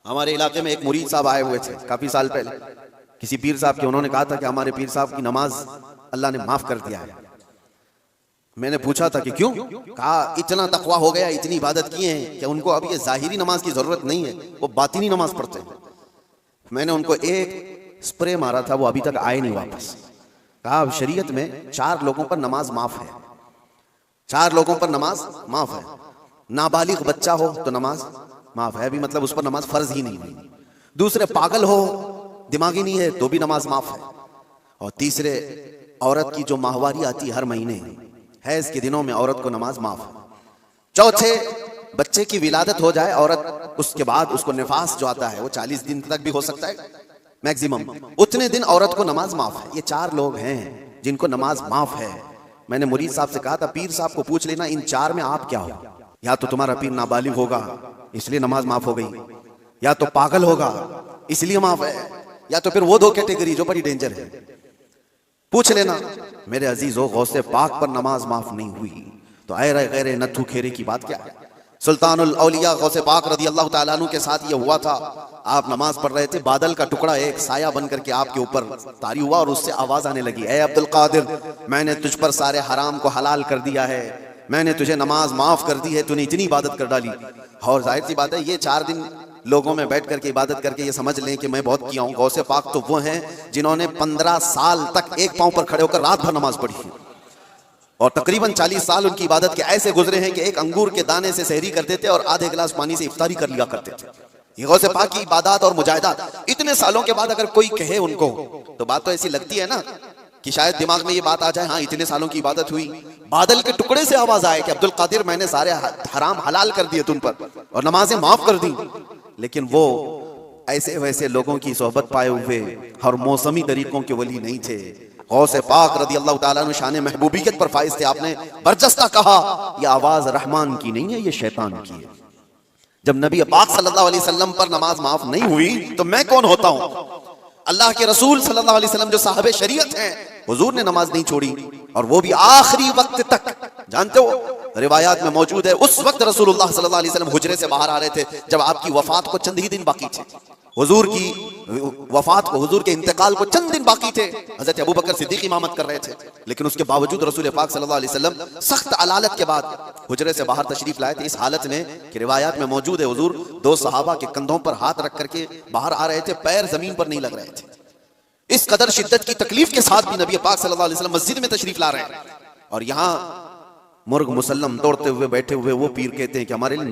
हमारे इलाके में एक मुरीद साहब आए हुए थे काफी साल पहले, किसी पीर साहब के। उन्होंने कहा था कि हमारे पीर साहब की नमाज अल्लाह ने माफ कर दिया है। मैंने पूछा था कि क्यों? कहा इतना तकवा हो गया, इतनी इबादत किए हैं कि उनको अब ये जाहिरी नमाज की जरूरत नहीं है, वो बातिनी नमाज पढ़ते हैं। मैंने उनको एक स्प्रे मारा था, वो अभी तक आए नहीं वापस। कहा अब शरीयत में 4 लोगों पर नमाज माफ है, 4 लोगों पर नमाज माफ है। नाबालिग बच्चा हो तो नमाज माफ है, अभी मतलब उस पर नमाज फर्ज ही नहीं हुई। दूसरे पागल हो, दिमागी नहीं है, तो भी नमाज माफ है। और तीसरे औरत की जो माहवारी आती है हर महीने, हैज के दिनों में औरत को नमाज माफ है। चौथे बच्चे की विलादत हो जाए औरत, उसके बाद उसको निफास जो आता है वो 40 दिन तक भी हो सकता है मैक्सिमम, उतने दिन औरत को नमाज माफ है। ये 4 लोग हैं जिनको नमाज माफ है। मैंने मुरीद साहब से कहा था पीर साहब को पूछ लेना इन 4 में आप क्या हो? या तो तुम्हारा पीर नाबालिग होगा इसलिए नमाज माफ हो गई, या तो पागल होगा इसलिए माफ है, या तो फिर वो 2 कैटेगरी जो बड़ी डेंजर है। पूछ लेना। मेरे अजीजों, गौसे पाक पर नमाज माफ नहीं हुई तो ऐरे गैरे नथु खेरे की बात क्या है? सुल्तानुल औलिया गौसे पाक रदी अल्लाह तआला अन्हु के साथ ये हुआ था। आप नमाज पढ़ रहे थे, बादल का टुकड़ा एक साया बन करके आपके ऊपर तारी हुआ और उससे आवाज आने लगी, ए अब्दुल कादिर, मैंने तुझ पर सारे हराम को हलाल कर दिया है, मैंने तुझे नमाज माफ कर दी है, तूने इतनी इबादत कर डाली। और जाहिर सी बात है ये 4 दिन लोगों में बैठ करके इबादत करके ये समझ लें कि मैं बहुत किया हूं। गौसे पाक तो वो हैं जिन्होंने 15 साल तक एक पांव पर खड़े होकर रात भर नमाज पढ़ी है, और तकरीबन 40 साल उनकी इबादत के ऐसे गुजरे हैं कि एक अंगूर के दाने से सहरी करते थे और आधे गिलास पानी से इफ्तारी कर लिया करते थे। ये गौसे पाक की इबादत और मुजाहिदात इतने सालों के बाद अगर कोई कहे उनको तो बात तो ऐसी लगती है ना कि शायद दिमाग में ये बात आ जाए, हाँ इतने सालों की इबादत हुई, बादल के टुकड़े से आवाज आए कि अब्दुल कादिर मैंने सारे हराम हलाल कर दिए तुम पर और नमाजें माफ कर दी। लेकिन वो ऐसे वैसे लोगों की सोहबत पाए हुए और मौसमी तरीकों के वली नहीं थे। गौसे पाक रदी अल्लाह तआला अन्हु शान महबूबियत पर फाइज थे। आपने बरजस्ता कहा यह आवाज रहमान की नहीं है, ये शैतान की है। जब नबी पाक सल्लल्लाहु अलैहि वसल्लम पर नमाज माफ नहीं हुई तो मैं कौन होता हूं? अल्लाह के रसूल सल्लल्लाहु अलैहि वसल्लम जो साहबे शरीयत हैं, हुजूर ने नमाज नहीं छोड़ी, और वो भी आखिरी वक्त तक। जानते हो रिवायात में मौजूद है उस वक्त रसूलुल्लाह सल्लल्लाहु अलैहि वसल्लम हुजरे से बाहर आ रहे थे जब आपकी वफात को चंद ही दिन बाकी थे। हुजूर की वफात को, हुजूर के इंतकाल को चंद दिन बाकी थे। हजरत अबू बकर सिद्दीक इमामत कर रहे थे, लेकिन उसके बावजूद रसूल पाक सल्लल्लाहु अलैहि वसल्लम सख्त अलालत के बाद हुजरे से बाहर तशरीफ लाए थे, इस हालत में कि रिवायात में मौजूद है हुजूर 2 सहाबा के कंधों पर हाथ रख करके बाहर आ रहे थे, पैर जमीन पर नहीं लग रहे थे। इस कदर शिद्दत की तकलीफ के साथ भी नबी पाक सल्लल्लाहु अलैहि वसल्लम मस्जिद में तशरीफ ला रहे हैं, और यहाँ मुर्ग मुसल्लम तोड़ते हुए बैठे हुए वो पीर कहते हैं कि हमारे लिए